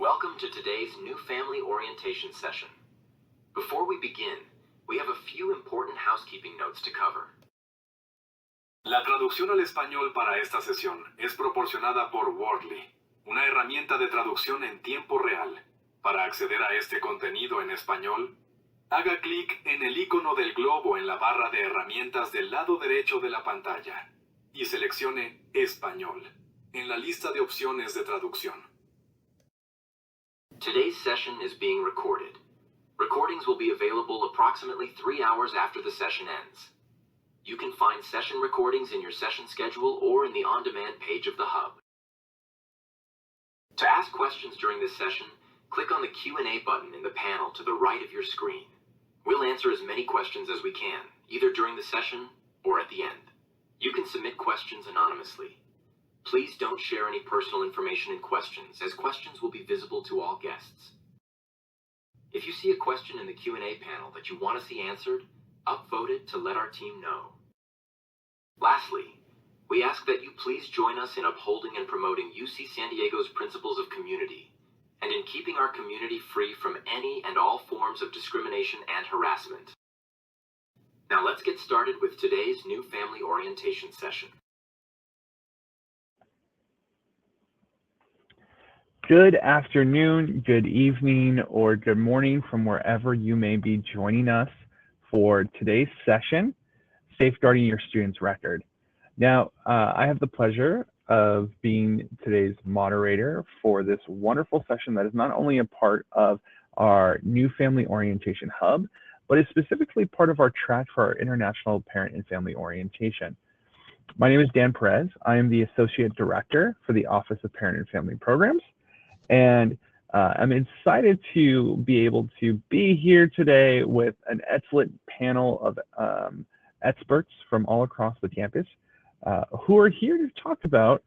Welcome to today's new family orientation session. Before we begin, we have a few important housekeeping notes to cover. La traducción al español para esta sesión es proporcionada por Wordly, una herramienta de traducción en tiempo real. Para acceder a este contenido en español, haga clic en el icono del globo en la barra de herramientas del lado derecho de la pantalla y seleccione Español en la lista de opciones de traducción. Today's session is being recorded. Recordings will be available approximately 3 hours after the session ends. You can find session recordings in your session schedule or in the on-demand page of the Hub. To ask questions during this session, click on the Q&A button in the panel to the right of your screen. We'll answer as many questions as we can, either during the session or at the end. You can submit questions anonymously. Please don't share any personal information in questions, as questions will be visible to all guests. If you see a question in the Q&A panel that you want to see answered, upvote it to let our team know. Lastly, we ask that you please join us in upholding and promoting UC San Diego's principles of community, and in keeping our community free from any and all forms of discrimination and harassment. Now let's get started with today's new family orientation session. Good afternoon, good evening, or good morning from wherever you may be joining us for today's session, Safeguarding Your Student's Record. Now, I have the pleasure of being today's moderator for this wonderful session that is not only a part of our new family orientation hub, but is specifically part of our track for our International Parent and Family Orientation. My name is Dan Perez. I am the Associate Director for the Office of Parent and Family Programs. And I'm excited to be able to be here today with an excellent panel of experts from all across the campus who are here to talk about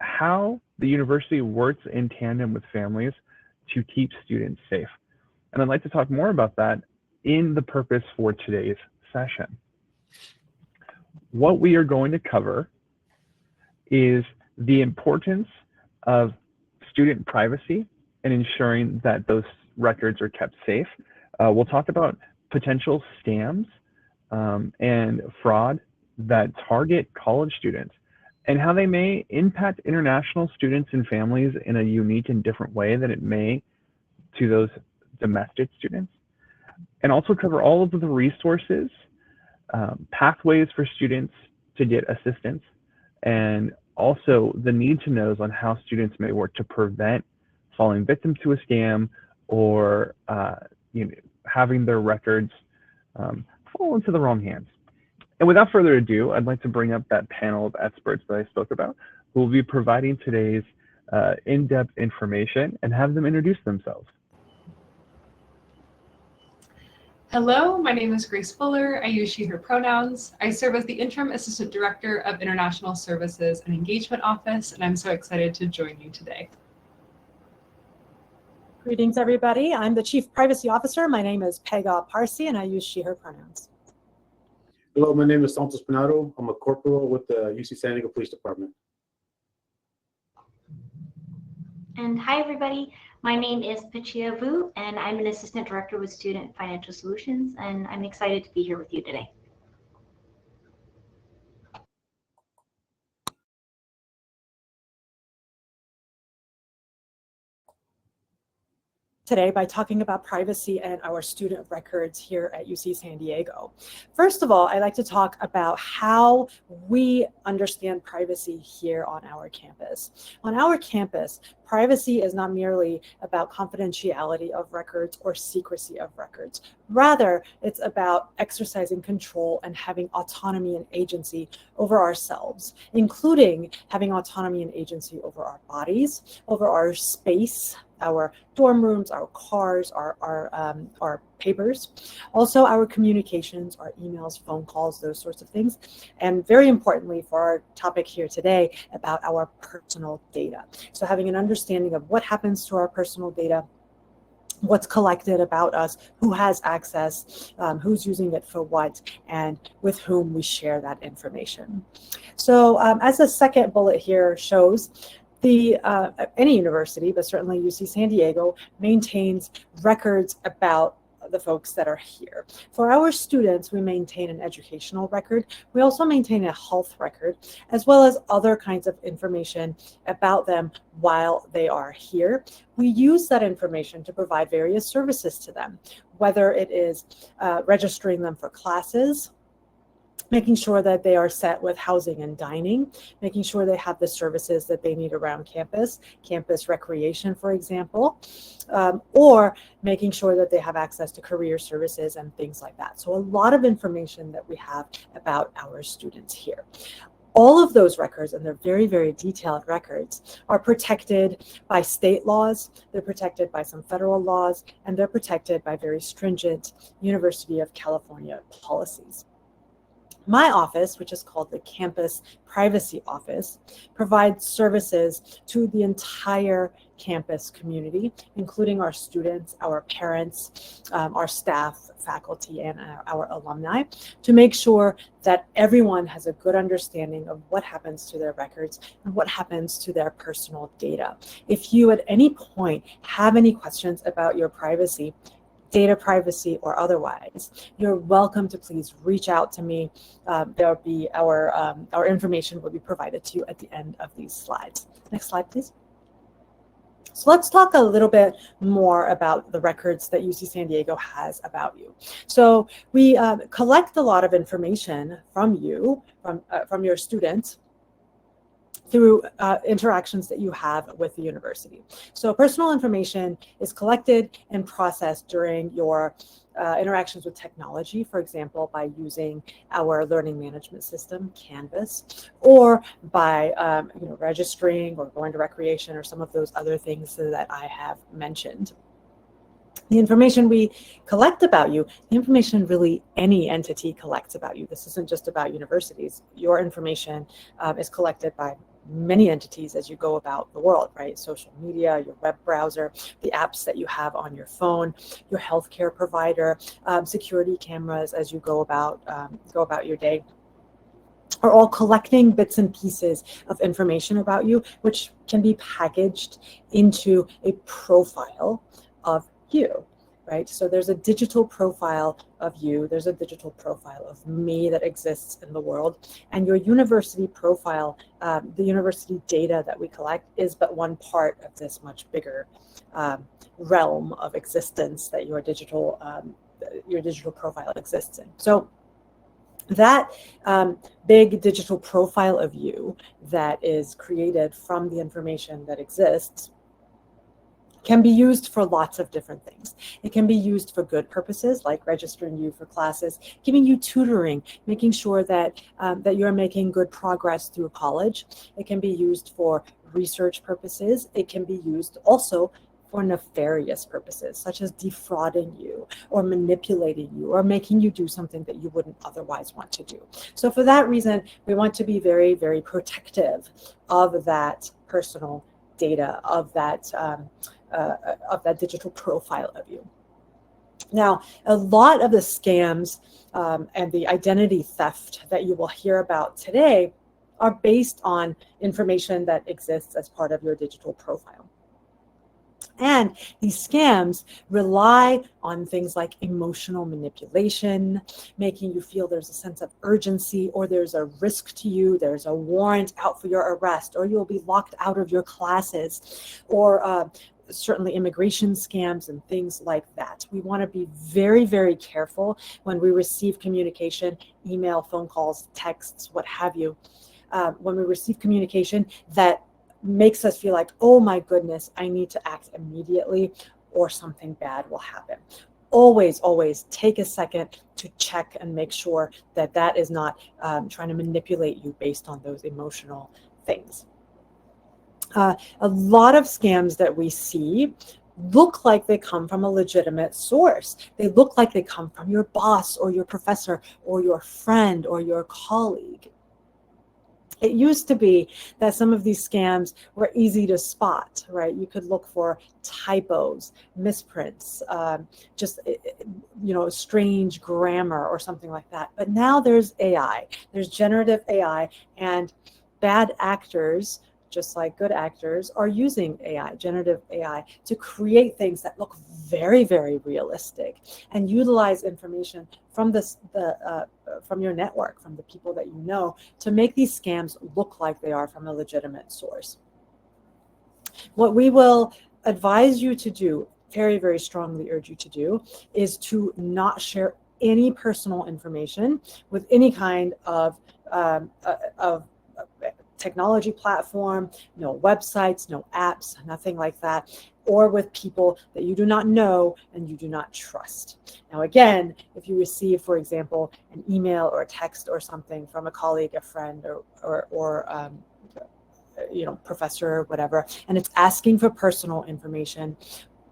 how the university works in tandem with families to keep students safe. And I'd like to talk more about that in the purpose for today's session. What we are going to cover is the importance of student privacy and ensuring that those records are kept safe. We'll talk about potential scams and fraud that target college students and how they may impact international students and families in a unique and different way than it may to those domestic students. And also cover all of the resources, pathways for students to get assistance, and also the need to knows on how students may work to prevent falling victim to a scam or having their records fall into the wrong hands. And without further ado, I'd like to bring up that panel of experts that I spoke about who will be providing today's in-depth information and have them introduce themselves. Hello, my name is Grace Fuller. I use she, her pronouns. I serve as the Interim Assistant Director of International Services and Engagement Office, and I'm so excited to join you today. Greetings, everybody. I'm the Chief Privacy Officer. My name is Pega Parsi, and I use she, her pronouns. Hello, my name is Santos Pinado. I'm a corporal with the UC San Diego Police Department. And hi, everybody. My name is Pachia Vu, and I'm an Assistant Director with Student Financial Solutions, and I'm excited to be here with you today. Today by talking about privacy and our student records here at UC San Diego. First of all, I'd like to talk about how we understand privacy here on our campus. On our campus, privacy is not merely about confidentiality of records or secrecy of records. Rather, it's about exercising control and having autonomy and agency over ourselves, including having autonomy and agency over our bodies, over our space, our dorm rooms, our cars, our papers, also our communications, our emails, phone calls, those sorts of things. And very importantly for our topic here today, about our personal data. So having an understanding of what happens to our personal data, what's collected about us, who has access, who's using it for what, and with whom we share that information. So as the second bullet here shows, Any university, but certainly UC San Diego, maintains records about the folks that are here. For our students, we maintain an educational record. We also maintain a health record, as well as other kinds of information about them while they are here. We use that information to provide various services to them, whether it is registering them for classes, making sure that they are set with housing and dining, making sure they have the services that they need around campus recreation, for example, or making sure that they have access to career services and things like that. So a lot of information that we have about our students here. All of those records, and they're very, very detailed records, are protected by state laws, they're protected by some federal laws, and they're protected by very stringent University of California policies. My office, which is called the Campus Privacy Office, provides services to the entire campus community, including our students, our parents, our staff, faculty, and our alumni, to make sure that everyone has a good understanding of what happens to their records and what happens to their personal data. If you at any point have any questions about your privacy, data privacy or otherwise, you're welcome to please reach out to me. There'll be our information will be provided to you at the end of these slides. Next slide, please. So let's talk a little bit more about the records that UC San Diego has about you. So we collect a lot of information from you, from your students, through interactions that you have with the university. So personal information is collected and processed during your interactions with technology, for example, by using our learning management system, Canvas, or by registering or going to recreation or some of those other things that I have mentioned. The information we collect about you, the information really any entity collects about you. This isn't just about universities. Your information is collected by many entities as you go about the world, right? Social media, your web browser, the apps that you have on your phone, your healthcare provider, security cameras as you go about your day, are all collecting bits and pieces of information about you, which can be packaged into a profile of you. Right? So there's a digital profile of you, there's a digital profile of me that exists in the world, and your university profile, the university data that we collect is but one part of this much bigger realm of existence that your digital profile exists in. So that big digital profile of you that is created from the information that exists can be used for lots of different things. It can be used for good purposes, like registering you for classes, giving you tutoring, making sure that that you're making good progress through college. It can be used for research purposes. It can be used also for nefarious purposes, such as defrauding you or manipulating you or making you do something that you wouldn't otherwise want to do. So for that reason, we want to be very, very protective of that personal data, of that digital profile of you. Now, a lot of the scams and the identity theft that you will hear about today are based on information that exists as part of your digital profile. And these scams rely on things like emotional manipulation, making you feel there's a sense of urgency, or there's a risk to you, there's a warrant out for your arrest, or you'll be locked out of your classes, or certainly immigration scams and things like that. We want to be very, very careful when we receive communication, email, phone calls, texts, what have you, when we receive communication that makes us feel like, oh my goodness, I need to act immediately or something bad will happen. Always, always take a second to check and make sure that that is not trying to manipulate you based on those emotional things. A lot of scams that we see look like they come from a legitimate source. They look like they come from your boss or your professor or your friend or your colleague. It used to be that some of these scams were easy to spot, right? You could look for typos, misprints, just, strange grammar or something like that. But now there's AI, there's generative AI, and bad actors just like good actors, are using AI, generative AI, to create things that look very, very realistic and utilize information from from your network, from the people that you know, to make these scams look like they are from a legitimate source. What we will advise you to do, very, very strongly urge you to do, is to not share any personal information with any kind of technology platform, no websites, no apps, nothing like that, or with people that you do not know and you do not trust. Now, again, if you receive, for example, an email or a text or something from a colleague, a friend, or professor or whatever, and it's asking for personal information,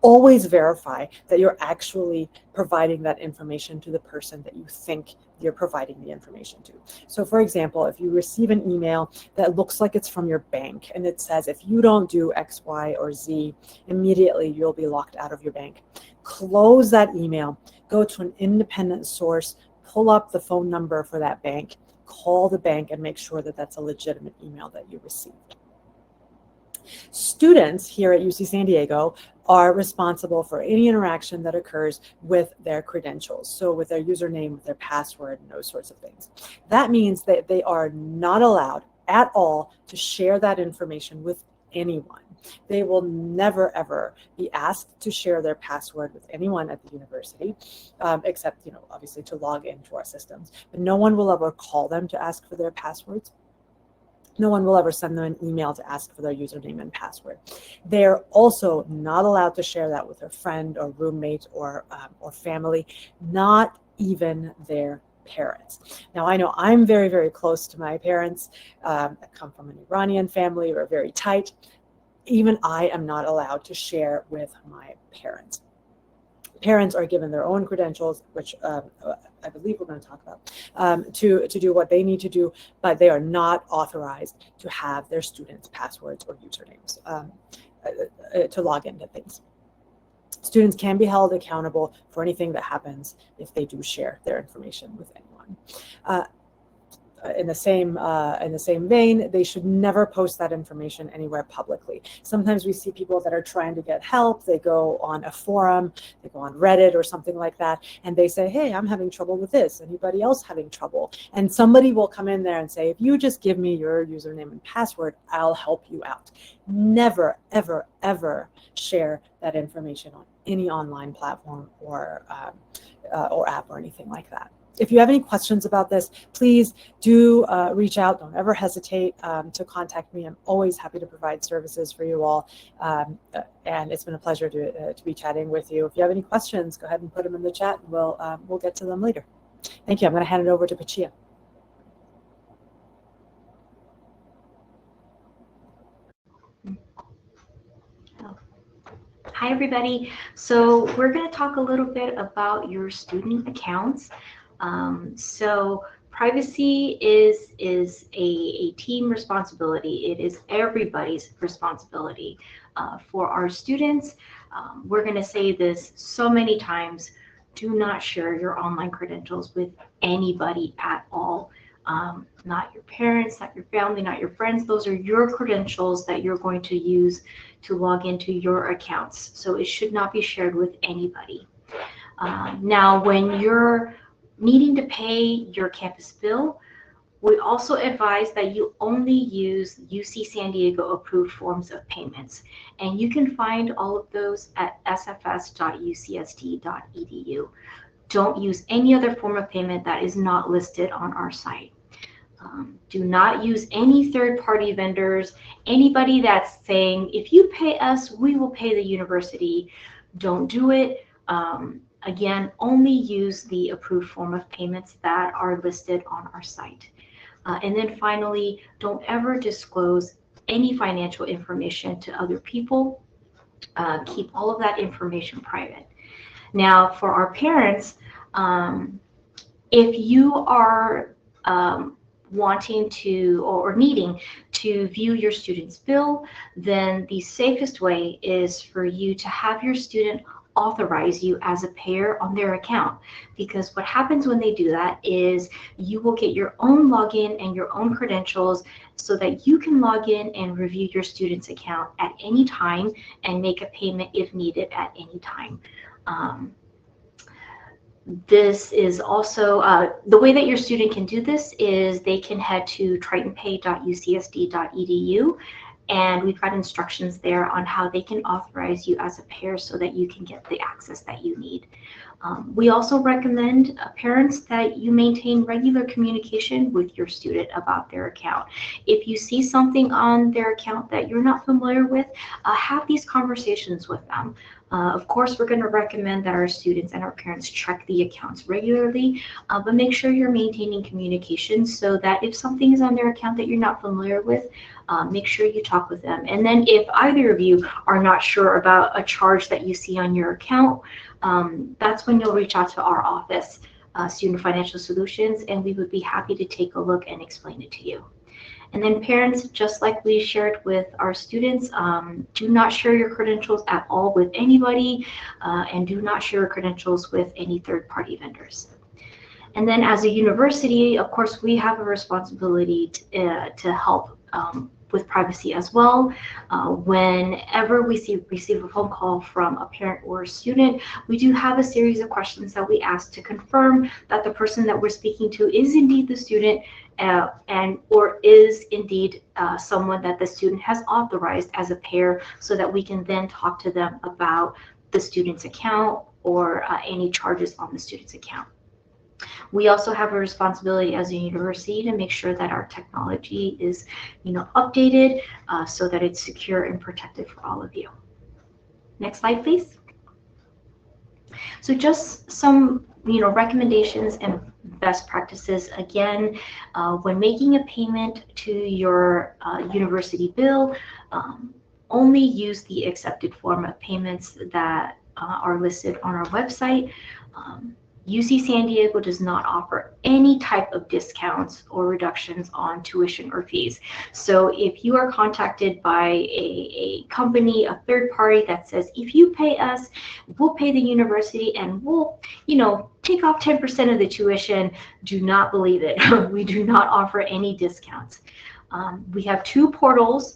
always verify that you're actually providing that information to the person that you think you're providing the information to. So for example, if you receive an email that looks like it's from your bank and it says, if you don't do X, Y, or Z, immediately you'll be locked out of your bank. Close that email, go to an independent source, pull up the phone number for that bank, call the bank and make sure that that's a legitimate email that you received. Students here at UC San Diego are responsible for any interaction that occurs with their credentials. So with their username, with their password, and those sorts of things. That means that they are not allowed at all to share that information with anyone. They will never, ever be asked to share their password with anyone at the university, except, obviously to log into our systems. But no one will ever call them to ask for their passwords. No one will ever send them an email to ask for their username and password. They're also not allowed to share that with a friend or roommate or family, not even their parents. Now, I know I'm very, very close to my parents. I come from an Iranian family. We're very tight. Even I am not allowed to share with my parents. Parents are given their own credentials, which I believe we're going to talk about, to do what they need to do, but they are not authorized to have their students' passwords or usernames to log into things. Students can be held accountable for anything that happens if they do share their information with anyone. In the same vein, they should never post that information anywhere publicly. Sometimes we see people that are trying to get help. They go on a forum, they go on Reddit or something like that, and they say, hey, I'm having trouble with this. Anybody else having trouble? And somebody will come in there and say, if you just give me your username and password, I'll help you out. Never, ever, ever share that information on any online platform or app or anything like that. If you have any questions about this, please do reach out. Don't ever hesitate to contact me. I'm always happy to provide services for you all. And it's been a pleasure to be chatting with you. If you have any questions, go ahead and put them in the chat and we'll get to them later. Thank you. I'm going to hand it over to Pachia. Hi, everybody. So we're going to talk a little bit about your student accounts. So privacy is a team responsibility. It is everybody's responsibility. For our students, we're going to say this so many times: do not share your online credentials with anybody at all. Not your parents, not your family, not your friends. Those are your credentials that you're going to use to log into your accounts. So it should not be shared with anybody. Now, when you're needing to pay your campus bill, we also advise that you only use UC San Diego approved forms of payments. And you can find all of those at sfs.ucsd.edu. Don't use any other form of payment that is not listed on our site. Do not use any third-party vendors. Anybody that's saying, if you pay us, we will pay the university. Don't do it. Again, only use the approved form of payments that are listed on our site. And then finally, don't ever disclose any financial information to other people. Keep all of that information private. Now, for our parents, if you are wanting to or needing to view your student's bill, then the safest way is for you to have your student authorize you as a payer on their account. Because what happens when they do that is you will get your own login and your own credentials so that you can log in and review your student's account at any time and make a payment if needed at any time. This is also, the way that your student can do this is they can head to tritonpay.ucsd.edu, and we've got instructions there on how they can authorize you as a payer so that you can get the access that you need. We also recommend parents that you maintain regular communication with your student about their account. If you see something on their account that you're not familiar with, have these conversations with them. Of course, we're going to recommend that our students and our parents check the accounts regularly, but make sure you're maintaining communication so that if something is on their account that you're not familiar with, make sure you talk with them. And then if either of you are not sure about a charge that you see on your account, that's when you'll reach out to our office, Student Financial Solutions, and we would be happy to take a look and explain it to you. And then parents, just like we shared with our students, do not share your credentials at all with anybody, and do not share your credentials with any third-party vendors. And then as a university, of course, we have a responsibility to help with privacy as well. Whenever we receive a phone call from a parent or a student, we do have a series of questions that we ask to confirm that the person that we're speaking to is indeed the student, and or is indeed someone that the student has authorized as a payer, so that we can then talk to them about the student's account or any charges on the student's account. We also have a responsibility as a university to make sure that our technology is, updated so that it's secure and protected for all of you. Next slide, please. So just some, recommendations and best practices. Again, when making a payment to your university bill, only use the accepted form of payments that are listed on our website. UC San Diego does not offer any type of discounts or reductions on tuition or fees. So if you are contacted by a company, a third party that says, if you pay us, we'll pay the university and we'll, take off 10% of the tuition, do not believe it. We do not offer any discounts. We have two portals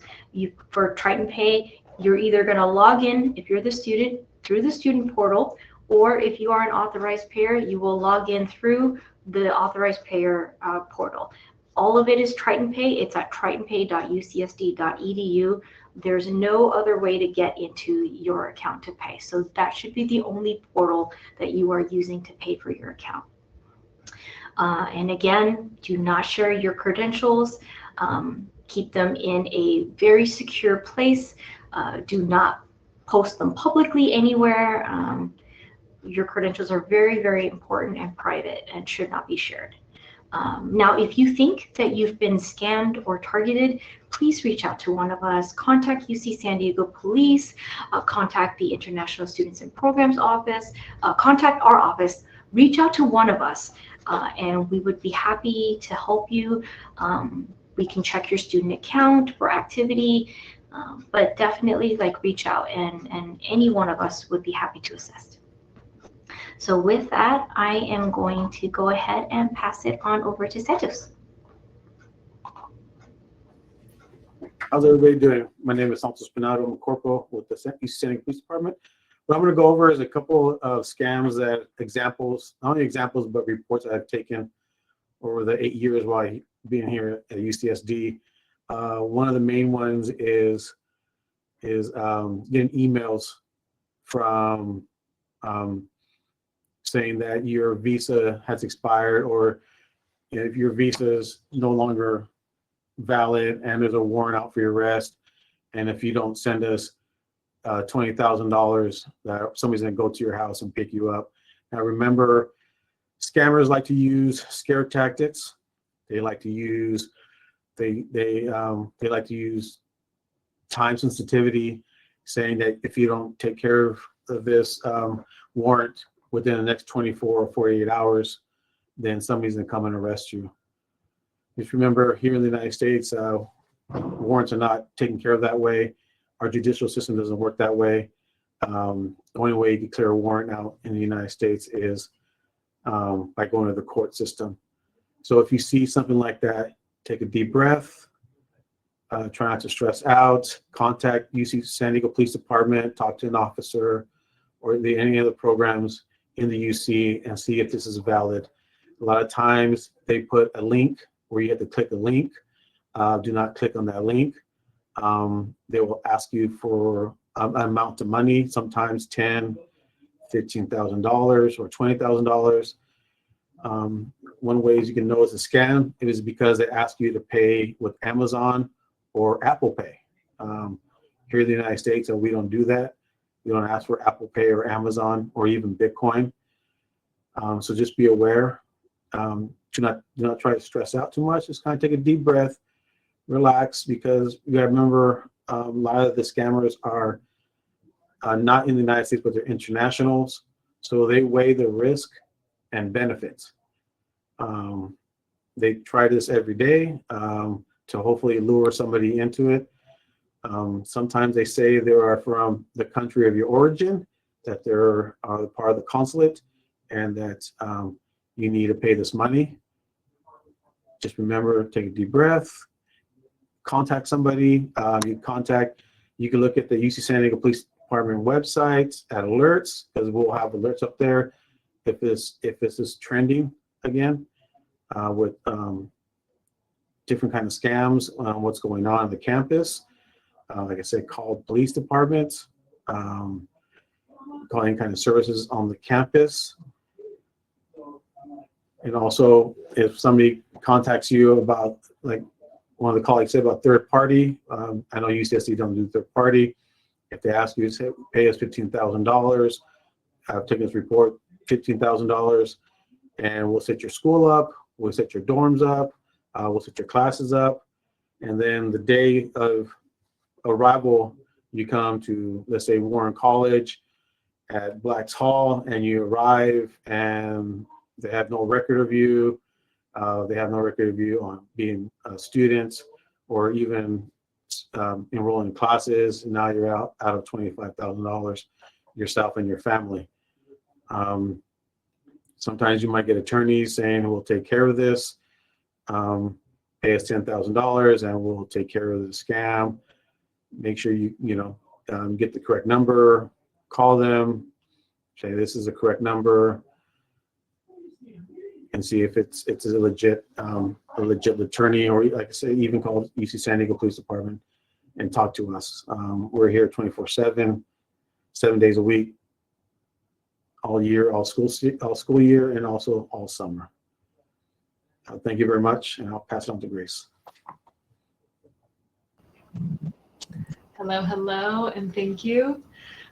for Triton Pay. You're either going to log in, if you're the student, through the student portal, or if you are an authorized payer, you will log in through the authorized payer portal. All of it is Triton Pay. It's at tritonpay.ucsd.edu. There's no other way to get into your account to pay. So that should be the only portal that you are using to pay for your account. And again, do not share your credentials. Keep them in a very secure place. Do not post them publicly anywhere. Your credentials are very, very important and private and should not be shared. Now, if you think that you've been scammed or targeted, please reach out to one of us. Contact UC San Diego Police, contact the International Students and Programs Office, contact our office, reach out to one of us, and we would be happy to help you. We can check your student account for activity, but definitely reach out, and any one of us would be happy to assist. So with that, I am going to go ahead and pass it on over to Santos. How's everybody doing? My name is Santos Pinado. I'm a corporal with the UC San Diego Police Department. What I'm going to go over is a couple of scams not only examples, but reports that I've taken over the 8 years while being here at UCSD. One of the main ones is getting emails from saying that your visa has expired, or if your visa is no longer valid and there's a warrant out for your arrest, and if you don't send us $20,000, that somebody's going to go to your house and pick you up. Now remember, scammers like to use scare tactics. They like to use they like to use time sensitivity, saying that if you don't take care of this warrant within the next 24 or 48 hours, then somebody's going to come and arrest you. If you remember, here in the United States, warrants are not taken care of that way. Our judicial system doesn't work that way. The only way you can clear a warrant out in the United States is by going to the court system. So if you see something like that, take a deep breath, try not to stress out, contact UC San Diego Police Department, talk to an officer or any other programs in the UC and see if this is valid. A lot of times they put a link where you have to click a link. Do not click on that link. They will ask you for an amount of money, sometimes $10,000, $15,000 or $20,000. One way you can know it's a scam is because they ask you to pay with Amazon or Apple Pay. Here in the United States, we don't do that. We don't ask for Apple Pay or Amazon or even Bitcoin. So just be aware. Do not try to stress out too much. Just kind of take a deep breath, relax, because you gotta remember a lot of the scammers are not in the United States, but they're internationals. So they weigh the risk and benefits. They try this every day to hopefully lure somebody into it. Sometimes they say they are from the country of your origin, that they're part of the consulate, and that you need to pay this money. Just remember, take a deep breath, contact somebody. You can look at the UC San Diego Police Department website at alerts, because we'll have alerts up there if this is trending again with different kind of scams, what's going on the campus. Like I said, call police departments, call any kind of services on the campus. And also, if somebody contacts you about, like one of the colleagues said about third party, I know UCSD don't do third party. If they ask you to say, pay us $15,000, take this report, $15,000, and we'll set your school up, we'll set your dorms up, we'll set your classes up, and then the day of arrival, you come to, let's say, Warren College at Blacks Hall, and you arrive, and they have no record of you. They have no record of you on being students or even enrolling in classes. And now you're out of $25,000 yourself and your family. Sometimes you might get attorneys saying, we'll take care of this. Pay us $10,000 and we'll take care of the scam. Make sure you get the correct number, call them, say this is the correct number, and see if it's a legit attorney, or like I say, even call UC San Diego Police Department and talk to us. We're here 24/7, 7 days a week, all year, all school year, and also all summer. Thank you very much, and I'll pass it on to Grace. Hello, and thank you.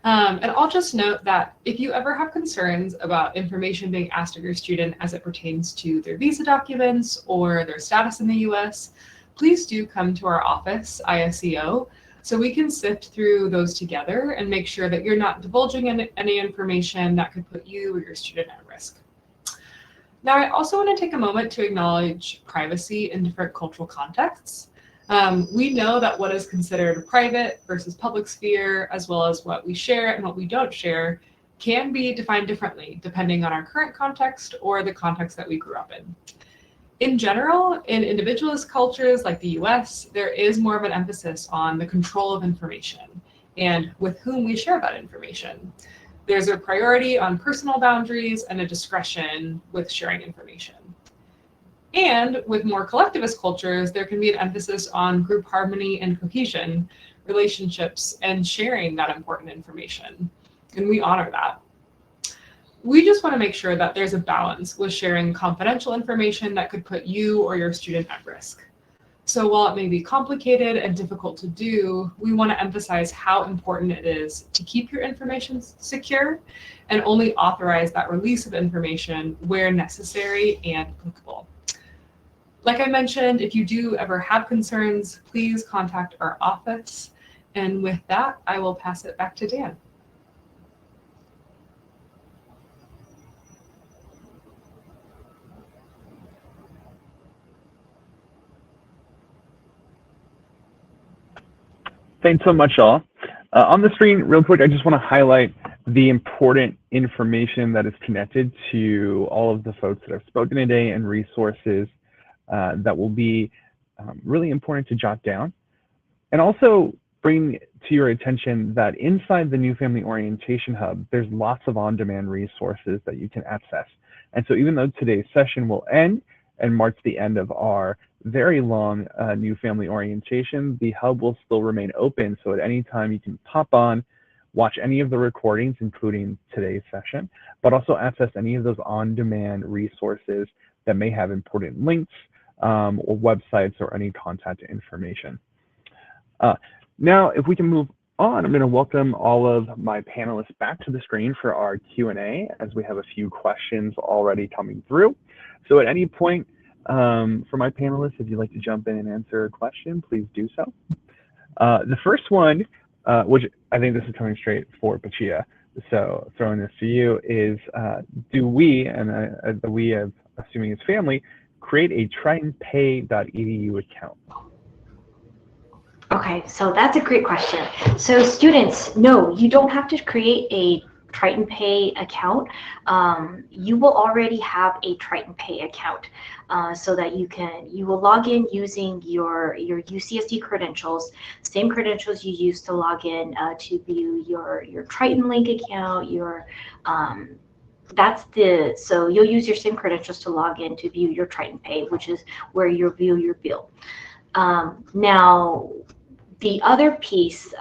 And I'll just note that if you ever have concerns about information being asked of your student as it pertains to their visa documents or their status in the US, please do come to our office, ISEO, so we can sift through those together and make sure that you're not divulging any information that could put you or your student at risk. Now, I also want to take a moment to acknowledge privacy in different cultural contexts. We know that what is considered private versus public sphere, as well as what we share and what we don't share, can be defined differently depending on our current context or the context that we grew up in. In general, in individualist cultures like the US, there is more of an emphasis on the control of information and with whom we share that information. There's a priority on personal boundaries and a discretion with sharing information. And with more collectivist cultures, there can be an emphasis on group harmony and cohesion, relationships, and sharing that important information. And we honor that. We just want to make sure that there's a balance with sharing confidential information that could put you or your student at risk. So while it may be complicated and difficult to do, we want to emphasize how important it is to keep your information secure and only authorize that release of information where necessary and applicable. Like I mentioned, if you do ever have concerns, please contact our office. And with that, I will pass it back to Dan. Thanks so much, all. On the screen, real quick, I just want to highlight the important information that is connected to all of the folks that have spoken today and resources that will be really important to jot down. And also bring to your attention that inside the New Family Orientation Hub, there's lots of on-demand resources that you can access. And so even though today's session will end and marks the end of our very long New Family Orientation, the hub will still remain open. So at any time you can pop on, watch any of the recordings, including today's session, but also access any of those on-demand resources that may have important links or websites or any contact information. Now, if we can move on, I'm going to welcome all of my panelists back to the screen for our Q&A, as we have a few questions already coming through. So at any point for my panelists, if you'd like to jump in and answer a question, please do so. The first one, which I think this is coming straight for Pachia, so throwing this to you, is do we, and the we, assuming it's family, create a TritonPay.edu account? Okay, so that's a great question. So students, no, you don't have to create a Triton Pay account. You will already have a Triton Pay account so that you will log in using your UCSD credentials, same credentials you use to log in to view your Triton Link account, so you'll use your same credentials to log in to view your Triton Pay, which is where you'll view your bill. Now, the other piece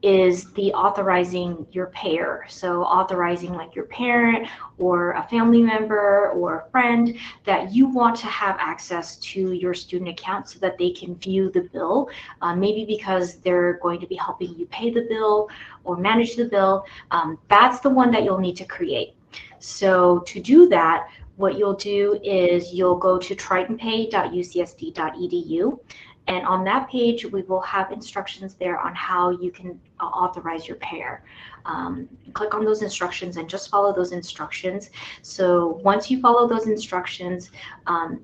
is the authorizing your payer. So authorizing like your parent or a family member or a friend that you want to have access to your student account so that they can view the bill, maybe because they're going to be helping you pay the bill or manage the bill. That's the one that you'll need to create. So to do that, what you'll do is you'll go to tritonpay.ucsd.edu. And on that page, we will have instructions there on how you can authorize your payer. Click on those instructions and just follow those instructions. So once you follow those instructions,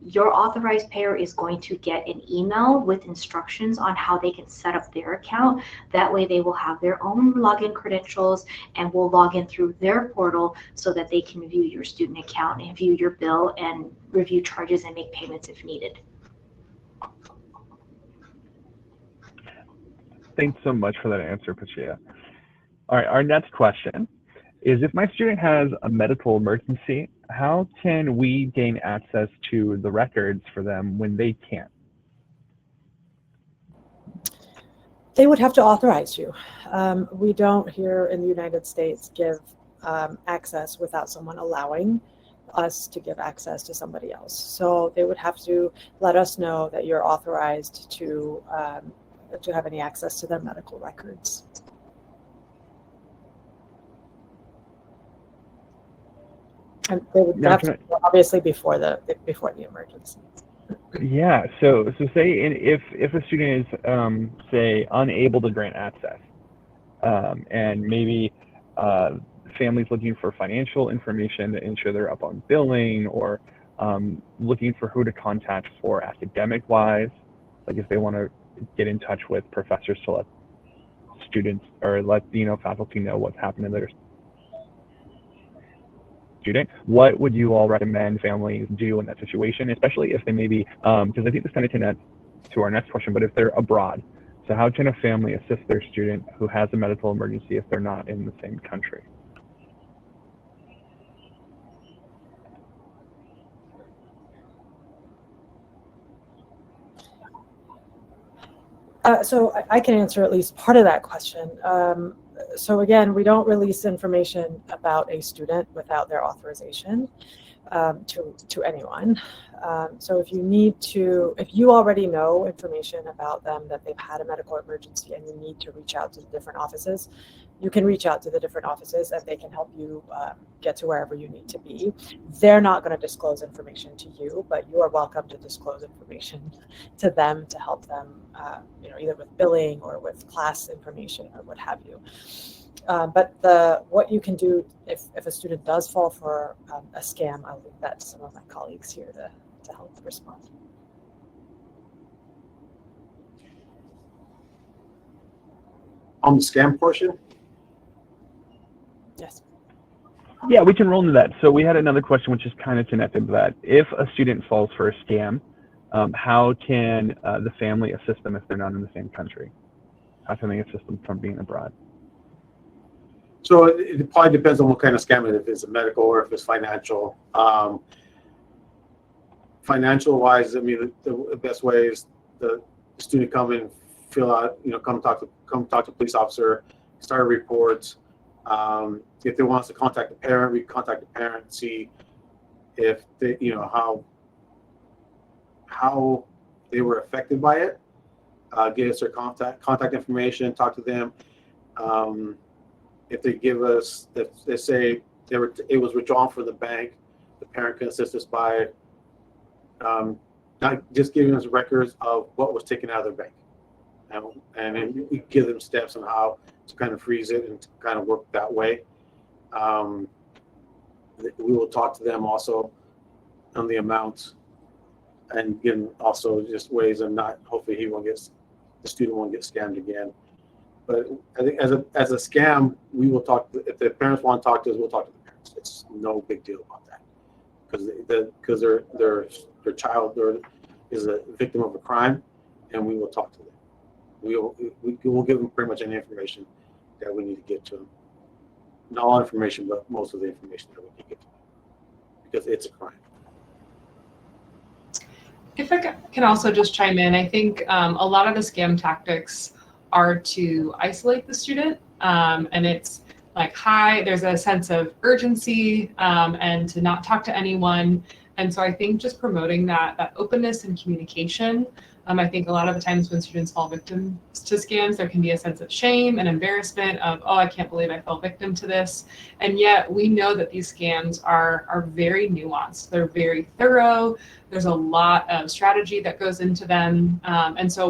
your authorized payer is going to get an email with instructions on how they can set up their account. That way they will have their own login credentials and will log in through their portal so that they can view your student account and view your bill and review charges and make payments if needed. Thanks so much for that answer, Pachia. All right, our next question is, if my student has a medical emergency, how can we gain access to the records for them when they can't? They would have to authorize you. We don't here in the United States give access without someone allowing us to give access to somebody else. So they would have to let us know that you're authorized to have any access to their medical records. And they would have to, obviously before the emergency. Yeah. So say if a student is say unable to grant access, and maybe families looking for financial information to ensure they're up on billing, or looking for who to contact for academic wise, like if they want to get in touch with professors to let students or let faculty know what's happened to their student, what would you all recommend families do in that situation, especially if they may be, because I think this kind of connects to our next question, but if they're abroad, so how can a family assist their student who has a medical emergency if they're not in the same country? So I can answer at least part of that question. So again, we don't release information about a student without their authorization to anyone. So if you already know information about them, that they've had a medical emergency and you need to reach out to the different offices, you can reach out to the different offices and they can help you get to wherever you need to be. They're not going to disclose information to you, but you are welcome to disclose information to them to help them, either with billing or with class information or what have you. But what you can do if a student does fall for a scam, I'll leave that to some of my colleagues here to help respond. On the scam portion, Yes. Yeah, we can roll into that. So we had another question, which is kind of connected to that. If a student falls for a scam, how can the family assist them if they're not in the same country? How can they assist them from being abroad? so it probably depends on what kind of scam it is, if it's a medical or if it's financial. Financial wise, I mean, the best way is the student come in, fill out, come talk to police officer, start a report. If they want us to contact the parent, we contact the parent, see if they, how they were affected by it. Get us their contact information, talk to them. If they give us, they say it was withdrawn from the bank, the parent can assist us by not just giving us records of what was taken out of their bank. And then we give them steps on how to kind of freeze it and to kind of work that way. We will talk to them also on the amounts, and again, also just ways of not, hopefully the student won't get scammed again. But I think as a scam, we will talk, if the parents want to talk to us, we'll talk to the parents. It's no big deal about that. Because their child is a victim of a crime, and we will talk to them. We will give them pretty much any information that we need to get to them. Not all information, but most of the information that we can get to them, because it's a crime. If I can also just chime in, I think a lot of the scam tactics are to isolate the student, and it's like, hi, there's a sense of urgency, and to not talk to anyone. And so I think just promoting that openness and communication. I think a lot of the times when students fall victim to scams, there can be a sense of shame and embarrassment of, oh, I can't believe I fell victim to this. And yet we know that these scams are very nuanced. They're very thorough. There's a lot of strategy that goes into them. And so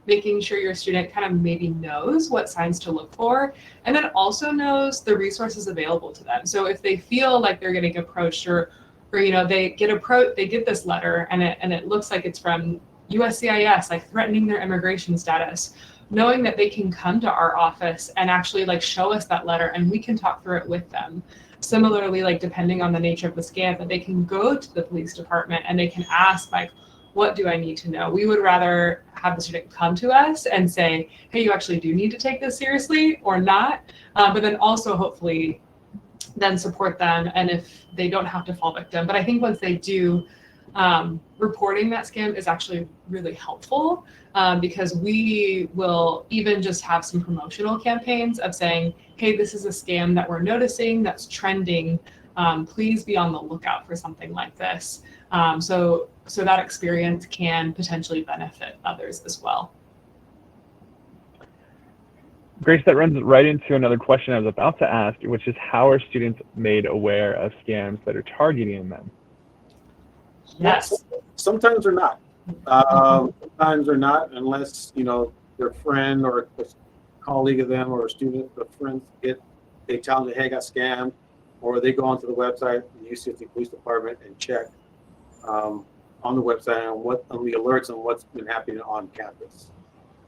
making sure your student kind of maybe knows what signs to look for, and then also knows the resources available to them. So if they feel like they're getting approached or they get this letter and it looks like it's from USCIS, like threatening their immigration status, knowing that they can come to our office and actually like show us that letter and we can talk through it with them. Similarly, like depending on the nature of the scam, that they can go to the police department and they can ask, like, what do I need to know? We would rather have the student come to us and say, hey, you actually do need to take this seriously or not, but then also hopefully then support them, and if they don't have to fall victim. But I think once they do, reporting that scam is actually really helpful, because we will even just have some promotional campaigns of saying, hey, this is a scam that we're noticing that's trending. Please be on the lookout for something like this. So that experience can potentially benefit others as well. Grace, that runs right into another question I was about to ask, which is how are students made aware of scams that are targeting them? Yes. Sometimes they're not. Sometimes they're not, unless their friend or a colleague of them or a student or friends they tell them, hey, I got scammed, or they go onto the website, the UCSD Police Department, and check on the website on the alerts on what's been happening on campus.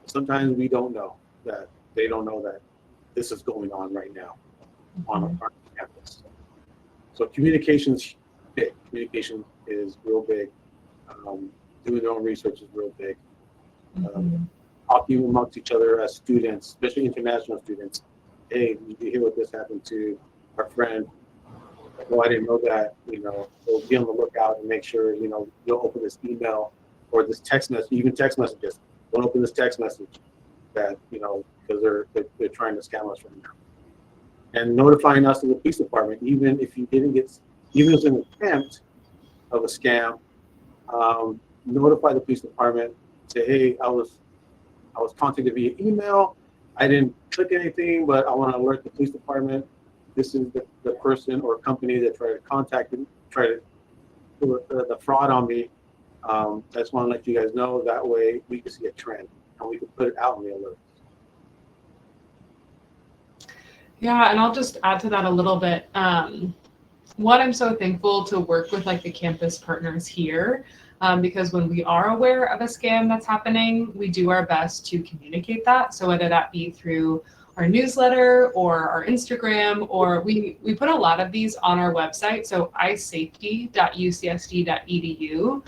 Sometimes we don't know that. They don't know that this is going on right now on our campus. So communication's big. Communication is real big. Doing their own research is real big. Talking amongst each other as students, especially international students. Hey, did you hear what this happened to our friend? Well, I didn't know that. We'll be on the lookout and make sure you'll open this email or this text message, even text messages. Don't open this text message that because they're trying to scam us right now. And notifying us to the police department, even if you didn't get, even if it's an attempt of a scam, notify the police department. Say, hey, I was contacted via email. I didn't click anything, but I want to alert the police department. This is the person or company that tried to contact me, try to do the fraud on me. I just want to let you guys know. That way we can see a trend and we can put it out on the alert. Yeah, and I'll just add to that a little bit. One, I'm so thankful to work with like the campus partners here. because when we are aware of a scam that's happening, we do our best to communicate that. So whether that be through our newsletter or our Instagram, or we put a lot of these on our website. So isafety.ucsd.edu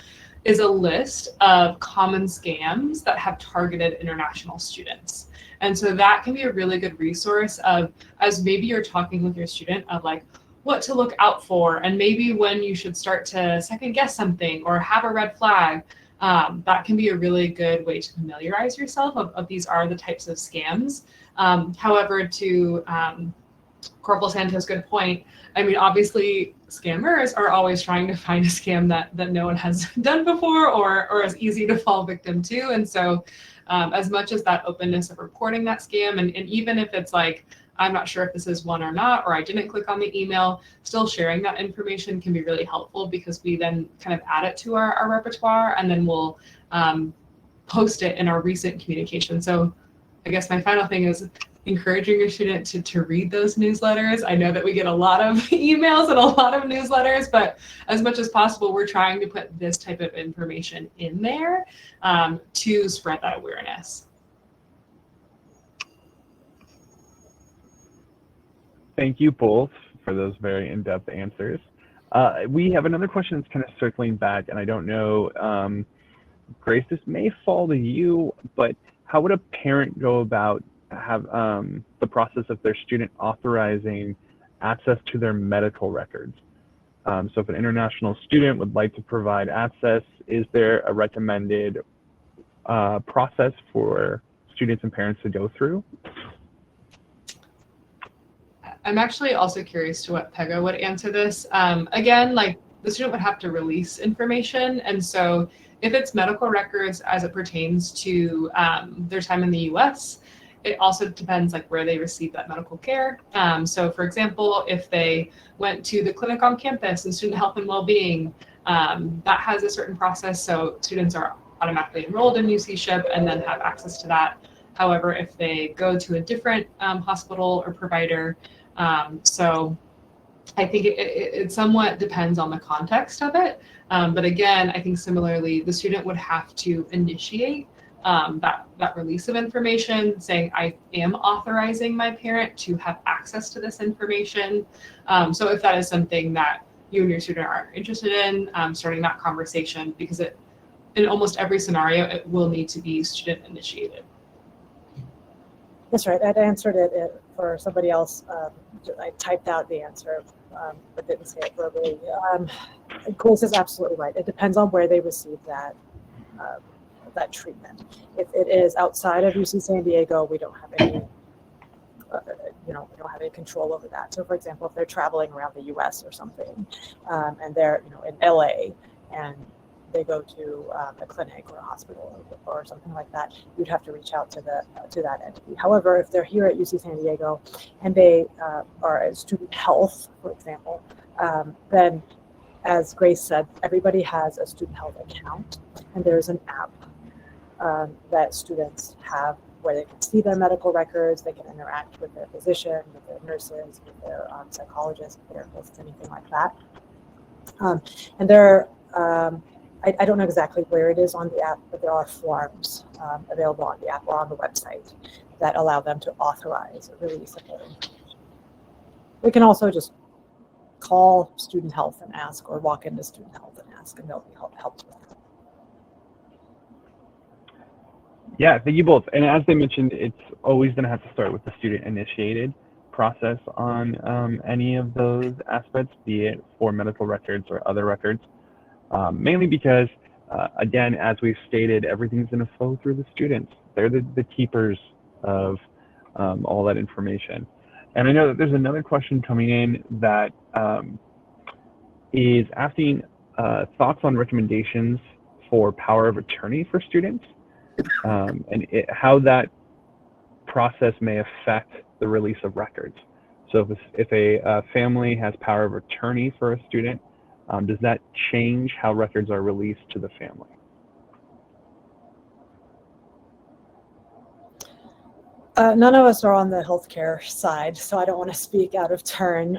is a list of common scams that have targeted international students. And so that can be a really good resource of, as maybe you're talking with your student, of like what to look out for, and maybe when you should start to second guess something or have a red flag. That can be a really good way to familiarize yourself of these are the types of scams. However, to Corporal Santos' good point, I mean, obviously scammers are always trying to find a scam that no one has done before or is easy to fall victim to. And so as much as that openness of reporting that scam, and even if it's like, I'm not sure if this is one or not, or I didn't click on the email, still sharing that information can be really helpful, because we then kind of add it to our repertoire, and then we'll post it in our recent communication. So I guess my final thing is encouraging your student to read those newsletters. I know that we get a lot of emails and a lot of newsletters, but as much as possible, we're trying to put this type of information in there to spread that awareness. Thank you both for those very in-depth answers. We have another question that's kind of circling back, and I don't know, Grace, this may fall to you, but how would a parent go about the process of their student authorizing access to their medical records? So if an international student would like to provide access, is there a recommended process for students and parents to go through? I'm actually also curious to what Pega would answer this. Again, like the student would have to release information. And so if it's medical records as it pertains to their time in the US, it also depends like where they receive that medical care. So for example, if they went to the clinic on campus and student health and well-being, that has a certain process. So students are automatically enrolled in UC SHIP and then have access to that. However, if they go to a different hospital or provider, so I think it somewhat depends on the context of it. But again, I think similarly, the student would have to initiate that release of information, saying, I am authorizing my parent to have access to this information. So if that is something that you and your student are interested in, starting that conversation, because in almost every scenario, it will need to be student initiated. That's right. I'd answered it for somebody else. I typed out the answer, but didn't say it verbally. Grace is absolutely right. It depends on where they receive that treatment. If it is outside of UC San Diego, we don't have any, we don't have any control over that. So, for example, if they're traveling around the U.S. or something, and they're in LA and they go to a clinic or a hospital or something like that, you'd have to reach out to that entity. However, if they're here at UC San Diego and they are at student health, for example, then, as Grace said, everybody has a student health account, and there's an app that students have where they can see their medical records, they can interact with their physician, with their nurses, with their psychologists, therapists, anything like that. And there I don't know exactly where it is on the app, but there are forms available on the app or on the website that allow them to authorize a release of their information. We can also just call student health and ask, or walk into student health and ask, and they'll be helped with that. Yeah, thank you both. And as they mentioned, it's always going to have to start with the student-initiated process on any of those aspects, be it for medical records or other records. Mainly because, again, as we've stated, everything's going to flow through the students. They're the keepers of all that information. And I know that there's another question coming in that is asking thoughts on recommendations for power of attorney for students, and how that process may affect the release of records. So if a family has power of attorney for a student, does that change how records are released to the family? None of us are on the healthcare side, so I don't want to speak out of turn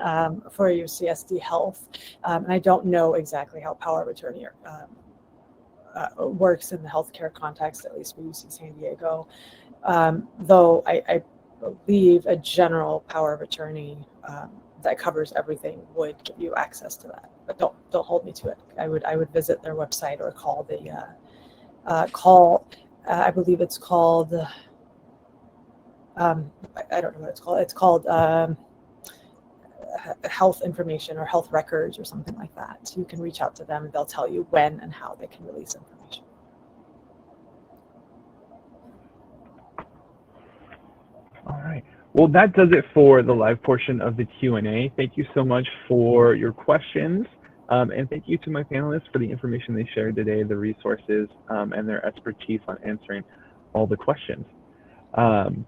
for UCSD Health. And I don't know exactly how power of attorney works in the healthcare context, at least for UC San Diego. Though I believe a general power of attorney that covers everything would give you access to that. But don't hold me to it. I would visit their website or call the I believe it's called. I don't know what it's called. It's called health information or health records or something like that. So you can reach out to them and they'll tell you when and how they can release information. All right. Well, that does it for the live portion of the Q&A. Thank you so much for your questions. And thank you to my panelists for the information they shared today, the resources, and their expertise on answering all the questions. And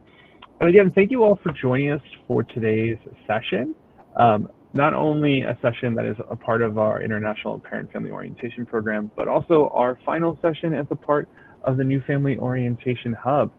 again, thank you all for joining us for today's session. Not only a session that is a part of our International Parent Family Orientation Program, but also our final session as a part of the New Family Orientation Hub.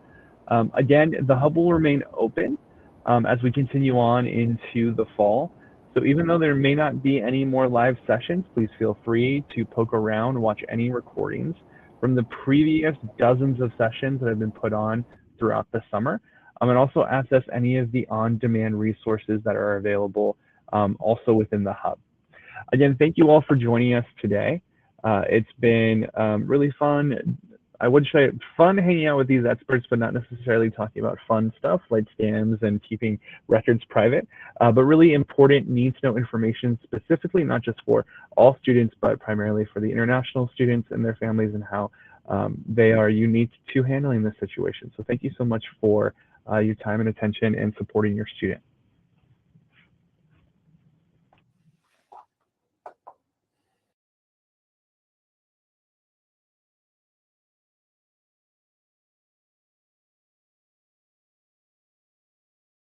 Again, the hub will remain open as we continue on into the fall. So even though there may not be any more live sessions, please feel free to poke around, watch any recordings from the previous dozens of sessions that have been put on throughout the summer. And also access any of the on-demand resources that are available also within the hub. Again, thank you all for joining us today. It's been really fun. I would say fun hanging out with these experts, but not necessarily talking about fun stuff like scams and keeping records private, but really important need-to-know information specifically, not just for all students, but primarily for the international students and their families and how they are unique to handling this situation. So thank you so much for your time and attention and supporting your student.